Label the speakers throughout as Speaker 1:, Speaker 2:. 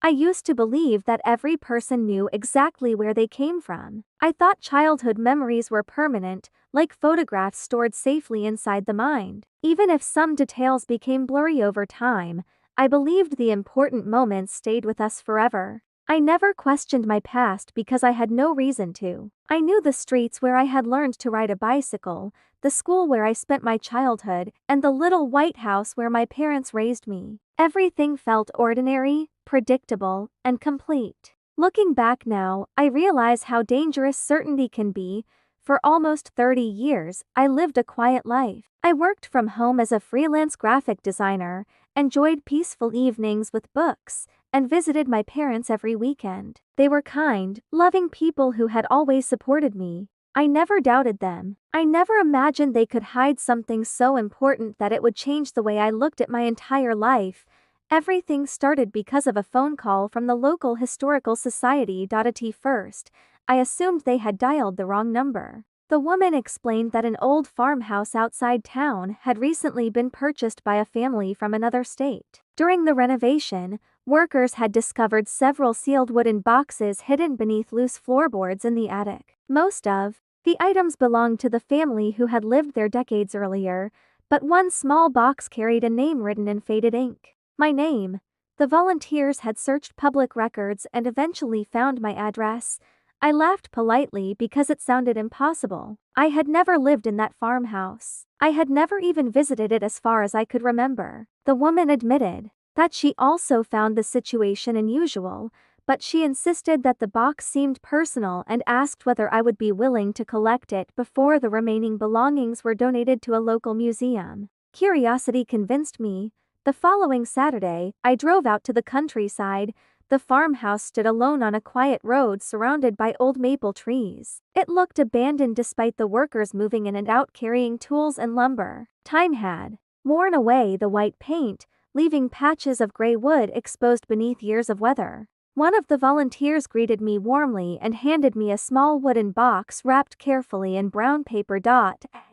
Speaker 1: I used to believe that every person knew exactly where they came from. I thought childhood memories were permanent, like photographs stored safely inside the mind. Even if some details became blurry over time, I believed the important moments stayed with us forever. I never questioned my past because I had no reason to. I knew the streets where I had learned to ride a bicycle, the school where I spent my childhood, and the little white house where my parents raised me. Everything felt ordinary, predictable, and complete. Looking back now, I realize how dangerous certainty can be. For almost 30 years, I lived a quiet life. I worked from home as a freelance graphic designer, enjoyed peaceful evenings with books, and visited my parents every weekend. They were kind, loving people who had always supported me. I never doubted them. I never imagined they could hide something so important that it would change the way I looked at my entire life. Everything started because of a phone call from the local historical society. At first, I assumed they had dialed the wrong number. The woman explained that an old farmhouse outside town had recently been purchased by a family from another state. During the renovation, workers had discovered several sealed wooden boxes hidden beneath loose floorboards in the attic. Most of the items belonged to the family who had lived there decades earlier, but one small box carried a name written in faded ink. My name. The volunteers had searched public records and eventually found my address. I laughed politely because it sounded impossible. I had never lived in that farmhouse. I had never even visited it as far as I could remember. The woman admitted that she also found the situation unusual, but she insisted that the box seemed personal and asked whether I would be willing to collect it before the remaining belongings were donated to a local museum. Curiosity convinced me. The following Saturday, I drove out to the countryside. The farmhouse stood alone on a quiet road surrounded by old maple trees. It looked abandoned despite the workers moving in and out carrying tools and lumber. Time had worn away the white paint, leaving patches of gray wood exposed beneath years of weather. One of the volunteers greeted me warmly and handed me a small wooden box wrapped carefully in brown paper.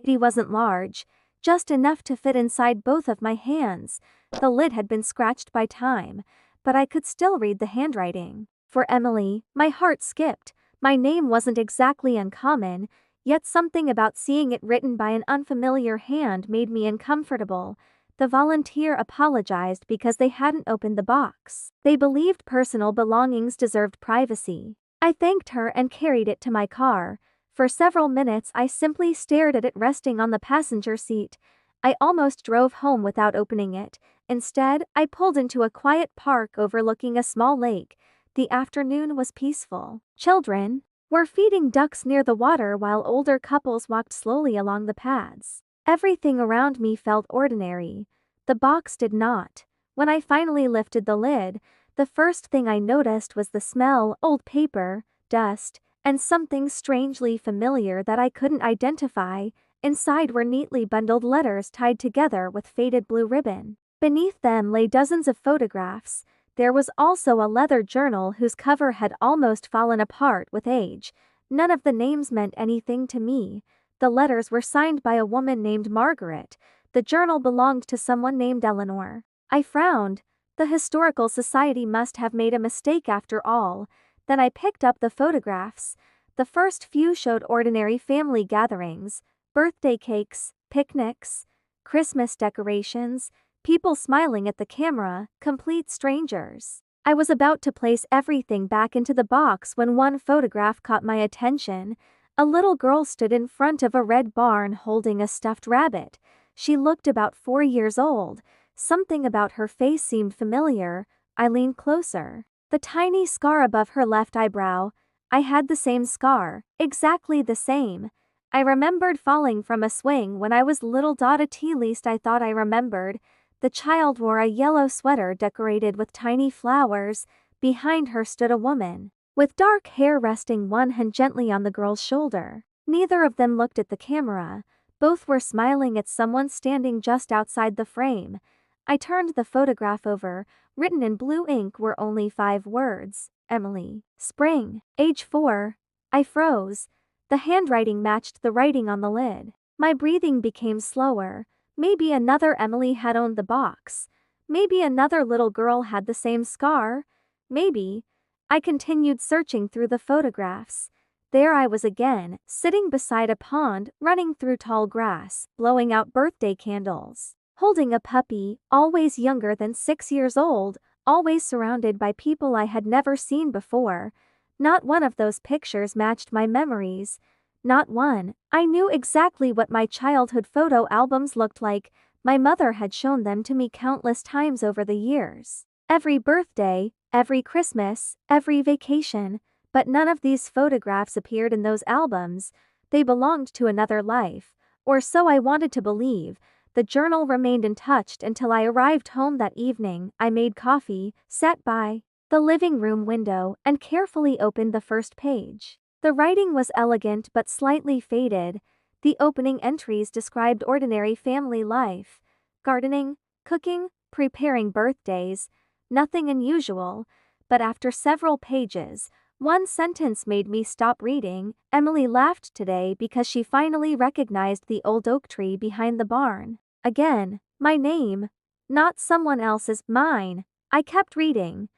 Speaker 1: It wasn't large, just enough to fit inside both of my hands. The lid had been scratched by time, but I could still read the handwriting. For Emily, my heart skipped. My name wasn't exactly uncommon, yet something about seeing it written by an unfamiliar hand made me uncomfortable. The volunteer apologized because they hadn't opened the box. They believed personal belongings deserved privacy. I thanked her and carried it to my car. For several minutes I simply stared at it resting on the passenger seat. I almost drove home without opening it. Instead, I pulled into a quiet park overlooking a small lake. The afternoon was peaceful. Children were feeding ducks near the water while older couples walked slowly along the paths. Everything around me felt ordinary. The box did not. When I finally lifted the lid, the first thing I noticed was the smell: old paper, dust, and something strangely familiar that I couldn't identify. Inside were neatly bundled letters tied together with faded blue ribbon. Beneath them lay dozens of photographs. There was also a leather journal whose cover had almost fallen apart with age. None of the names meant anything to me. The letters were signed by a woman named Margaret. The journal belonged to someone named Eleanor. I frowned. The Historical Society must have made a mistake after all. Then I picked up the photographs. The first few showed ordinary family gatherings, birthday cakes, picnics, Christmas decorations, people smiling at the camera, complete strangers. I was about to place everything back into the box when one photograph caught my attention. A little girl stood in front of a red barn holding a stuffed rabbit. She looked about 4 years old. Something about her face seemed familiar. I leaned closer. The tiny scar above her left eyebrow. I had the same scar, exactly the same. I remembered falling from a swing when I was little. At least I thought I remembered. The child wore a yellow sweater decorated with tiny flowers. Behind her stood a woman with dark hair resting one hand gently on the girl's shoulder. Neither of them looked at the camera. Both were smiling at someone standing just outside the frame. I turned the photograph over. Written in blue ink were only 5 words: Emily, spring, age 4. I froze. The handwriting matched the writing on the lid. My breathing became slower. Maybe another Emily had owned the box. Maybe another little girl had the same scar. Maybe. I continued searching through the photographs. There I was again, sitting beside a pond, running through tall grass, blowing out birthday candles, holding a puppy, always younger than 6 years old, always surrounded by people I had never seen before. Not one of those pictures matched my memories. Not one. I knew exactly what my childhood photo albums looked like. My mother had shown them to me countless times over the years. Every birthday, every Christmas, every vacation. But none of these photographs appeared in those albums. They belonged to another life. Or so I wanted to believe. The journal remained untouched until I arrived home that evening. I made coffee, sat by the living room window, and carefully opened the first page. The writing was elegant but slightly faded. The opening entries described ordinary family life. Gardening, cooking, preparing birthdays. Nothing unusual. But after several pages, one sentence made me stop reading. Emily laughed today because she finally recognized the old oak tree behind the barn. Again, my name. Not someone else's, mine. I kept reading.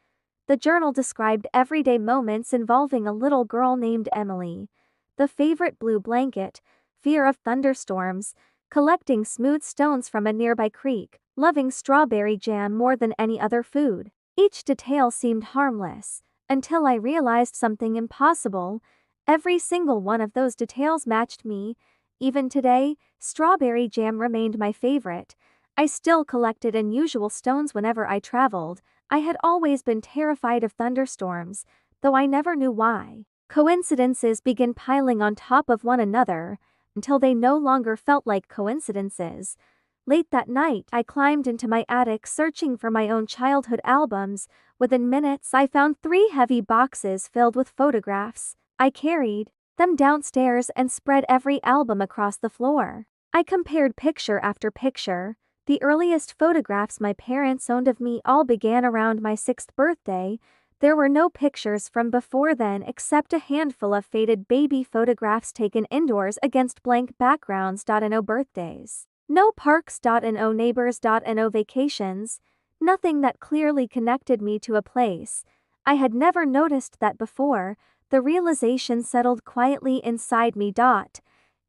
Speaker 1: The journal described everyday moments involving a little girl named Emily. The favorite blue blanket, fear of thunderstorms, collecting smooth stones from a nearby creek, loving strawberry jam more than any other food. Each detail seemed harmless, until I realized something impossible. Every single one of those details matched me. Even today, strawberry jam remained my favorite. I still collected unusual stones whenever I traveled. I had always been terrified of thunderstorms, though I never knew why. Coincidences began piling on top of one another, until they no longer felt like coincidences. Late that night, I climbed into my attic searching for my own childhood albums. Within minutes, I found 3 heavy boxes filled with photographs. I carried them downstairs and spread every album across the floor. I compared picture after picture. The earliest photographs my parents owned of me all began around my 6th birthday. There were no pictures from before then except a handful of faded baby photographs taken indoors against blank backgrounds. No birthdays. No parks. No neighbors. No vacations. Nothing that clearly connected me to a place. I had never noticed that before. The realization settled quietly inside me.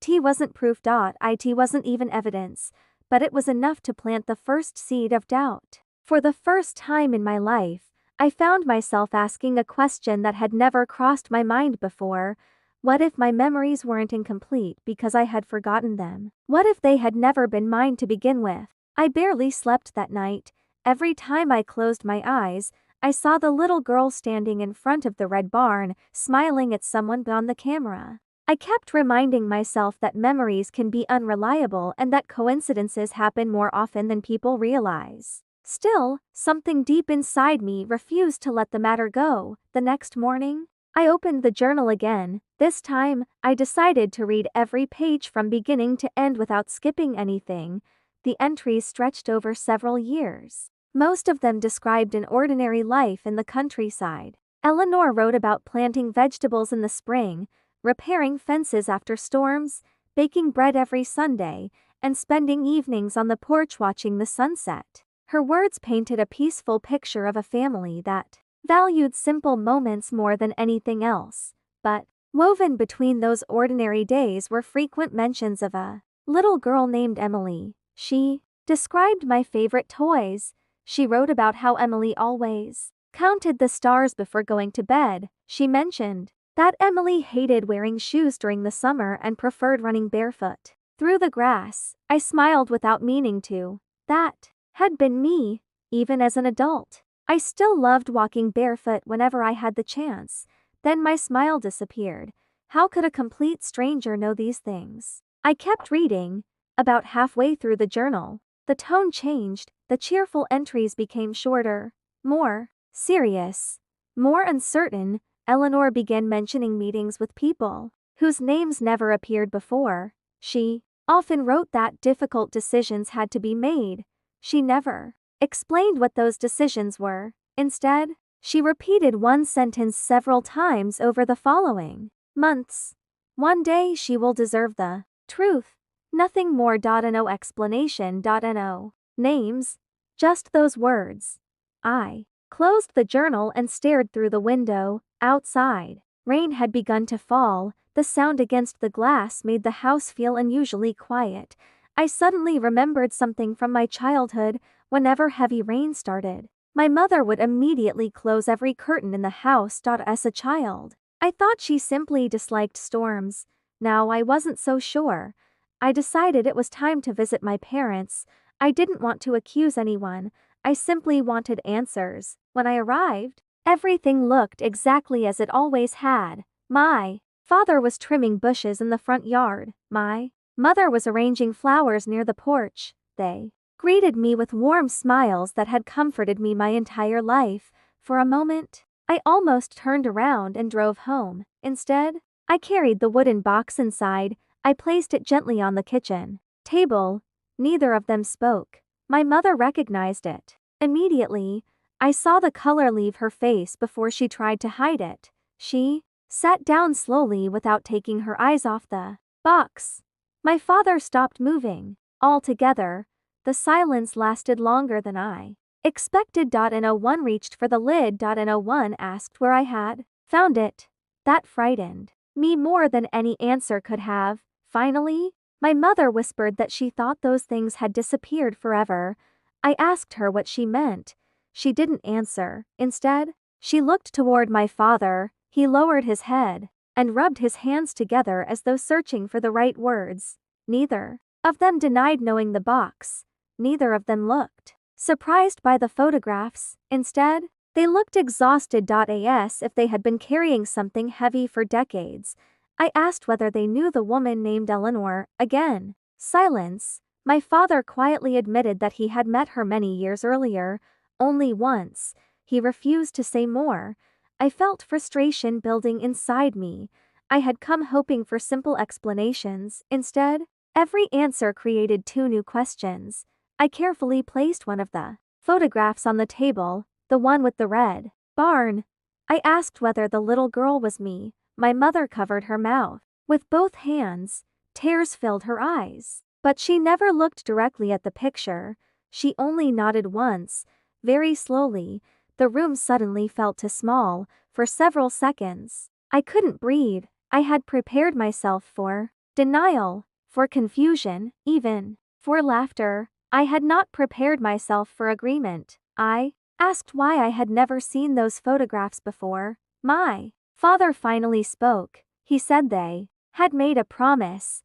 Speaker 1: T wasn't proof. It wasn't even evidence. But it was enough to plant the first seed of doubt. For the first time in my life, I found myself asking a question that had never crossed my mind before. What if my memories weren't incomplete because I had forgotten them? What if they had never been mine to begin with? I barely slept that night. Every time I closed my eyes, I saw the little girl standing in front of the red barn, smiling at someone beyond the camera. I kept reminding myself that memories can be unreliable and that coincidences happen more often than people realize. Still, something deep inside me refused to let the matter go. The next morning, I opened the journal again. This time, I decided to read every page from beginning to end without skipping anything. The entries stretched over several years. Most of them described an ordinary life in the countryside. Eleanor wrote about planting vegetables in the spring, repairing fences after storms, baking bread every Sunday, and spending evenings on the porch watching the sunset. Her words painted a peaceful picture of a family that valued simple moments more than anything else. But woven between those ordinary days were frequent mentions of a little girl named Emily. She described my favorite toys. She wrote about how Emily always counted the stars before going to bed. She mentioned that Emily hated wearing shoes during the summer and preferred running barefoot through the grass. I smiled without meaning to. That had been me, even as an adult. I still loved walking barefoot whenever I had the chance. Then my smile disappeared. How could a complete stranger know these things? I kept reading. About halfway through the journal, the tone changed. The cheerful entries became shorter, more serious, more uncertain. Eleanor began mentioning meetings with people whose names never appeared before. She often wrote that difficult decisions had to be made. She never explained what those decisions were. Instead, she repeated one sentence several times over the following months. One day she will deserve the truth. Nothing more. No explanation. No names. Just those words. I closed the journal and stared through the window. Outside, rain had begun to fall. The sound against the glass made the house feel unusually quiet. I suddenly remembered something from my childhood. Whenever heavy rain started, my mother would immediately close every curtain in the house. As a child, I thought she simply disliked storms. Now I wasn't so sure. I decided it was time to visit my parents. I didn't want to accuse anyone. I simply wanted answers. When I arrived, everything looked exactly as it always had. My father was trimming bushes in the front yard. My mother was arranging flowers near the porch. They greeted me with warm smiles that had comforted me my entire life. For a moment, I almost turned around and drove home. Instead, I carried the wooden box inside. I placed it gently on the kitchen table. Neither of them spoke. My mother recognized it. Immediately, I saw the color leave her face before she tried to hide it. She sat down slowly without taking her eyes off the box. My father stopped moving. Altogether, the silence lasted longer than I expected. No one reached for the lid. No one asked where I had found it. That frightened me more than any answer could have. Finally, my mother whispered that she thought those things had disappeared forever. I asked her what she meant. She didn't answer. Instead, she looked toward my father. He lowered his head and rubbed his hands together as though searching for the right words. Neither of them denied knowing the box. Neither of them looked surprised by the photographs. Instead, they looked exhausted. As if they had been carrying something heavy for decades. I asked whether they knew the woman named Eleanor. Again, silence. My father quietly admitted that he had met her many years earlier, only once. He refused to say more. I felt frustration building inside me. I had come hoping for simple explanations. Instead, every answer created two new questions. I carefully placed one of the photographs on the table, the one with the red barn. I asked whether the little girl was me. My mother covered her mouth with both hands. Tears filled her eyes. But she never looked directly at the picture. She only nodded once, very slowly. The room suddenly felt too small. For several seconds, I couldn't breathe. I had prepared myself for denial, for confusion, even for laughter. I had not prepared myself for agreement. I asked why I had never seen those photographs before. My father finally spoke. He said they had made a promise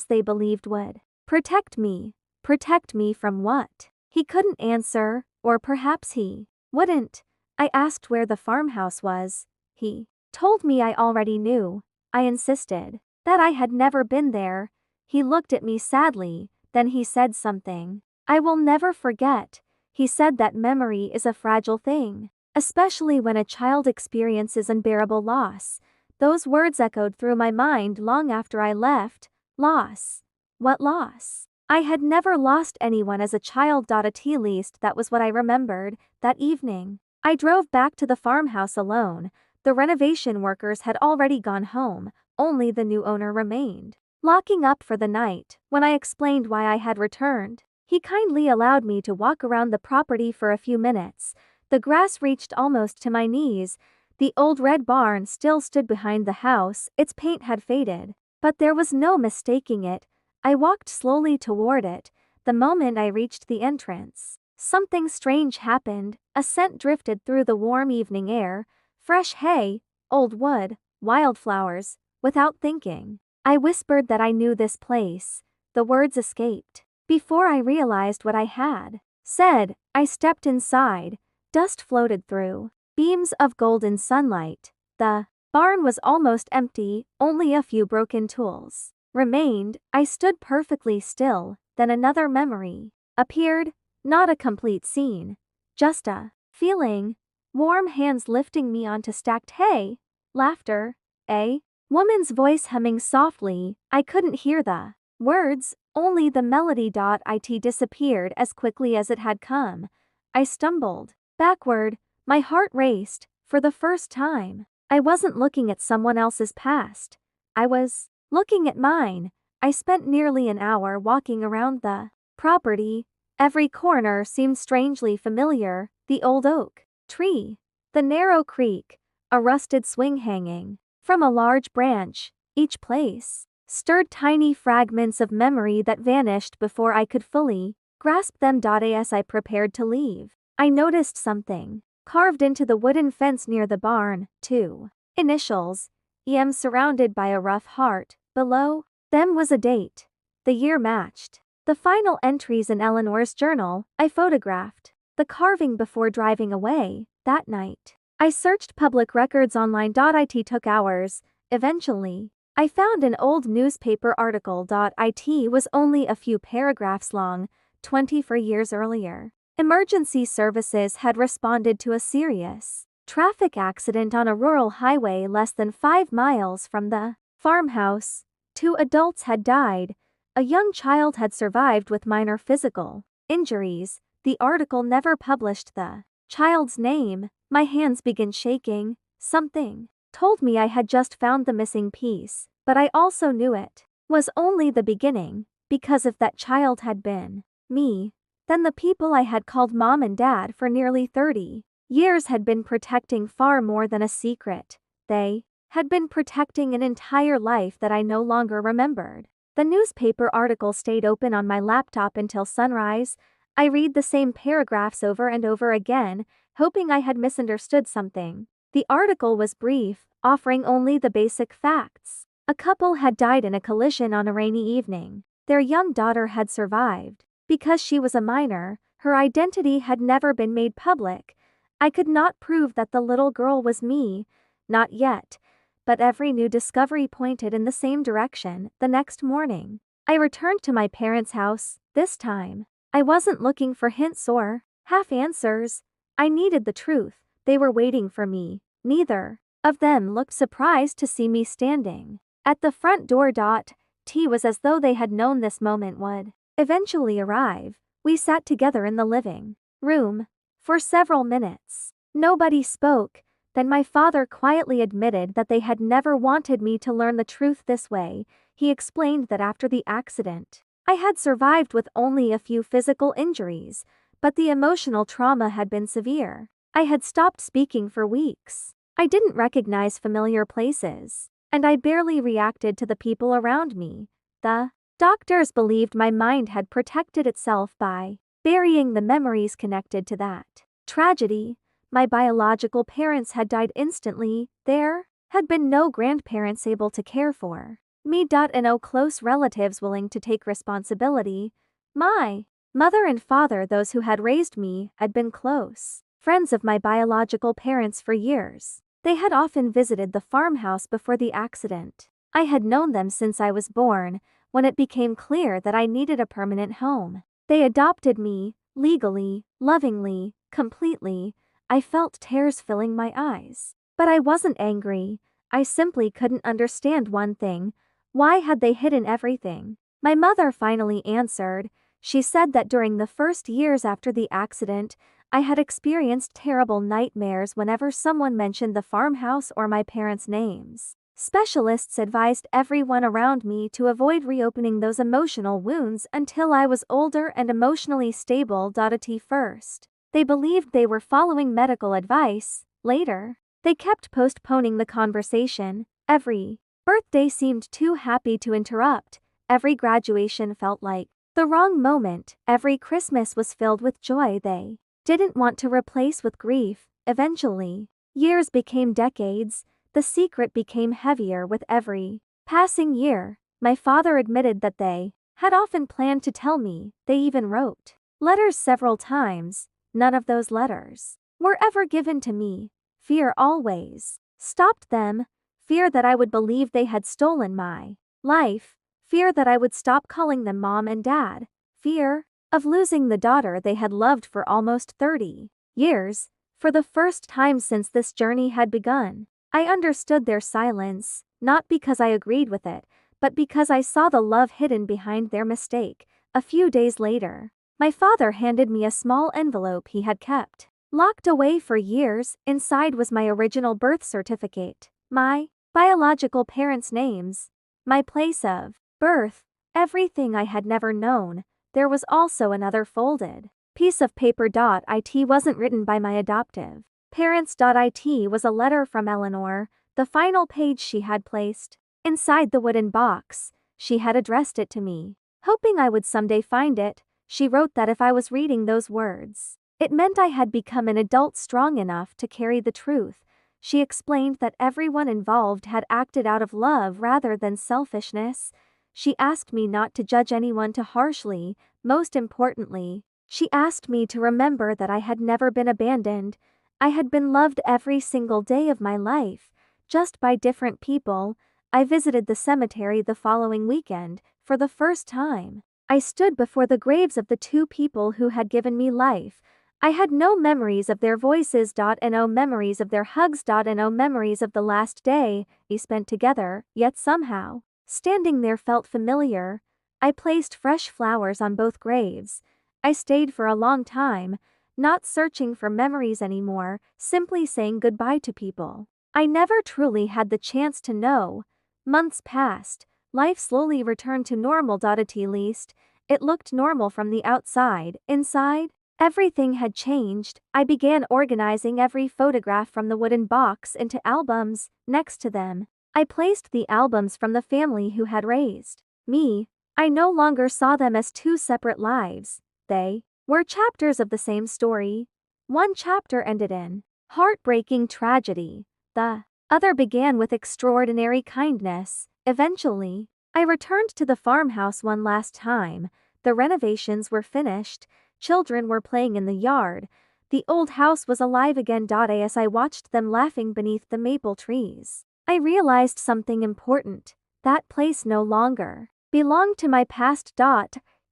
Speaker 1: they believed would protect me. Protect me from what? He couldn't answer, or perhaps he wouldn't. I asked where the farmhouse was. He told me I already knew. I insisted that I had never been there. He looked at me sadly, then he said something I will never forget. He said that memory is a fragile thing, especially when a child experiences unbearable loss. Those words echoed through my mind long after I left. Loss. What loss? I had never lost anyone as a child. At least that was what I remembered. That evening, I drove back to the farmhouse alone. The renovation workers had already gone home, only the new owner remained, locking up for the night. When I explained why I had returned, he kindly allowed me to walk around the property for a few minutes. The grass reached almost to my knees. The old red barn still stood behind the house. Its paint had faded, but there was no mistaking it. I walked slowly toward it. The moment I reached the entrance, something strange happened. A scent drifted through the warm evening air. Fresh hay, old wood, wildflowers. Without thinking, I whispered that I knew this place. The words escaped before I realized what I had said. I stepped inside. Dust floated through beams of golden sunlight. The barn was almost empty, only a few broken tools remained. I stood perfectly still. Then another memory appeared, not a complete scene, just a feeling. Warm hands lifting me onto stacked hay. Laughter. A woman's voice humming softly. I couldn't hear the words, only the melody. It disappeared as quickly as it had come. I stumbled backward. My heart raced. For the first time, I wasn't looking at someone else's past. I was looking at mine. I spent nearly an hour walking around the property. Every corner seemed strangely familiar. The old oak Tree. The narrow creek. A rusted swing hanging from a large branch. Each place stirred tiny fragments of memory that vanished before I could fully grasp them. As I prepared to leave, I noticed something carved into the wooden fence near the barn. Two initials. EM, surrounded by a rough heart. Below them was a date. The year matched the final entries in Eleanor's journal. I photographed the carving before driving away that night. I searched public records online. It took hours. Eventually, I found an old newspaper article. It was only a few paragraphs long. 24 years earlier, emergency services had responded to a serious traffic accident on a rural highway less than 5 miles from the farmhouse. 2 adults had died. A young child had survived with minor physical injuries. The article never published the child's name. My hands began shaking. Something told me I had just found the missing piece, but I also knew it was only the beginning, because if that child had been me, then the people I had called mom and dad for nearly 30 years had been protecting far more than a secret. They had been protecting an entire life that I no longer remembered. The newspaper article stayed open on my laptop until sunrise. I read the same paragraphs over and over again, hoping I had misunderstood something. The article was brief, offering only the basic facts. A couple had died in a collision on a rainy evening. Their young daughter had survived. Because she was a minor, her identity had never been made public. I could not prove that the little girl was me. Not yet. But every new discovery pointed in the same direction. The next morning, I returned to my parents' house. This time, I wasn't looking for hints or half answers. I needed the truth. They were waiting for me. Neither of them looked surprised to see me standing at the front door. It was as though they had known this moment would eventually arrive. We sat together in the living room for several minutes. Nobody spoke. Then my father quietly admitted that they had never wanted me to learn the truth this way. He explained that after the accident, I had survived with only a few physical injuries, but the emotional trauma had been severe. I had stopped speaking for weeks. I didn't recognize familiar places, and I barely reacted to the people around me. The doctors believed my mind had protected itself by burying the memories connected to that tragedy. My biological parents had died instantly. There had been no grandparents able to care for me. And no close relatives willing to take responsibility. My mother and father, those who had raised me, had been close friends of my biological parents for years. They had often visited the farmhouse before the accident. I had known them since I was born. When it became clear that I needed a permanent home, they adopted me, legally, lovingly, completely. I felt tears filling my eyes. But I wasn't angry. I simply couldn't understand one thing. Why had they hidden everything? My mother finally answered. She said that during the first years after the accident, I had experienced terrible nightmares whenever someone mentioned the farmhouse or my parents' names. Specialists advised everyone around me to avoid reopening those emotional wounds until I was older and emotionally stable. At first, they believed they were following medical advice. Later, they kept postponing the conversation. Every birthday seemed too happy to interrupt. Every graduation felt like the wrong moment. Every Christmas was filled with joy they didn't want to replace with grief. Eventually, years became decades. The secret became heavier with every passing year. My father admitted that they had often planned to tell me. They even wrote letters several times. None of those letters were ever given to me. Fear always stopped them. Fear that I would believe they had stolen my life. Fear that I would stop calling them mom and dad. Fear of losing the daughter they had loved for almost 30 years. For the first time since this journey had begun, I understood their silence, not because I agreed with it, but because I saw the love hidden behind their mistake. A few days later, my father handed me a small envelope he had kept locked away for years. Inside was my original birth certificate, my biological parents' names, my place of birth, everything I had never known. There was also another folded piece of paper. It wasn't written by my adoptive Parents.it was a letter from Eleanor, the final page she had placed. Inside the wooden box, she had addressed it to me. Hoping I would someday find it, she wrote that if I was reading those words, it meant I had become an adult strong enough to carry the truth. She explained that everyone involved had acted out of love rather than selfishness. She asked me not to judge anyone too harshly. Most importantly, she asked me to remember that I had never been abandoned. I had been loved every single day of my life, just by different people. I visited the cemetery the following weekend. For the first time, I stood before the graves of the two people who had given me life. I had no memories of their voices. No memories of their hugs. No memories of the last day we spent together, yet somehow, standing there felt familiar. I placed fresh flowers on both graves. I stayed for a long time, not searching for memories anymore, simply saying goodbye to people I never truly had the chance to know. Months passed. Life slowly returned to normal. At least, it looked normal from the outside. Inside, everything had changed. I began organizing every photograph from the wooden box into albums. Next to them, I placed the albums from the family who had raised me. I no longer saw them as two separate lives. They were chapters of the same story. One chapter ended in heartbreaking tragedy. The other began with extraordinary kindness. Eventually, I returned to the farmhouse one last time. The renovations were finished. Children were playing in the yard. The old house was alive again. As I watched them laughing beneath the maple trees, I realized something important. That place no longer belonged to my past.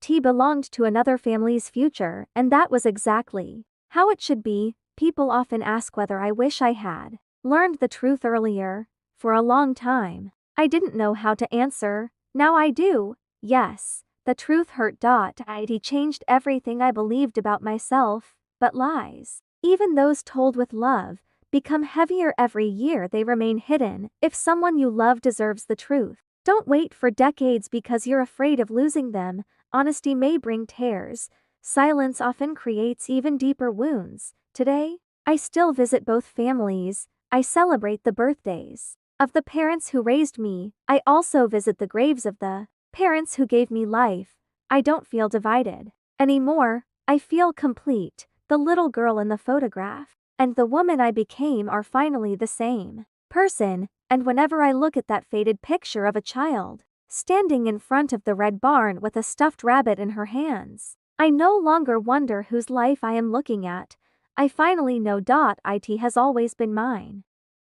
Speaker 1: T belonged to another family's future, and that was exactly how it should be. People often ask whether I wish I had learned the truth earlier. For a long time, I didn't know how to answer. Now I do. Yes, the truth hurt. It changed everything I believed about myself, but lies, even those told with love, become heavier every year. They remain hidden. If someone you love deserves the truth, don't wait for decades because you're afraid of losing them. Honesty may bring tears. Silence often creates even deeper wounds. Today, I still visit both families. I celebrate the birthdays of the parents who raised me. I also visit the graves of the parents who gave me life. I don't feel divided anymore. I feel complete. The little girl in the photograph and the woman I became are finally the same person, and whenever I look at that faded picture of a child standing in front of the red barn with a stuffed rabbit in her hands, I no longer wonder whose life I am looking at. I finally know. It has always been mine.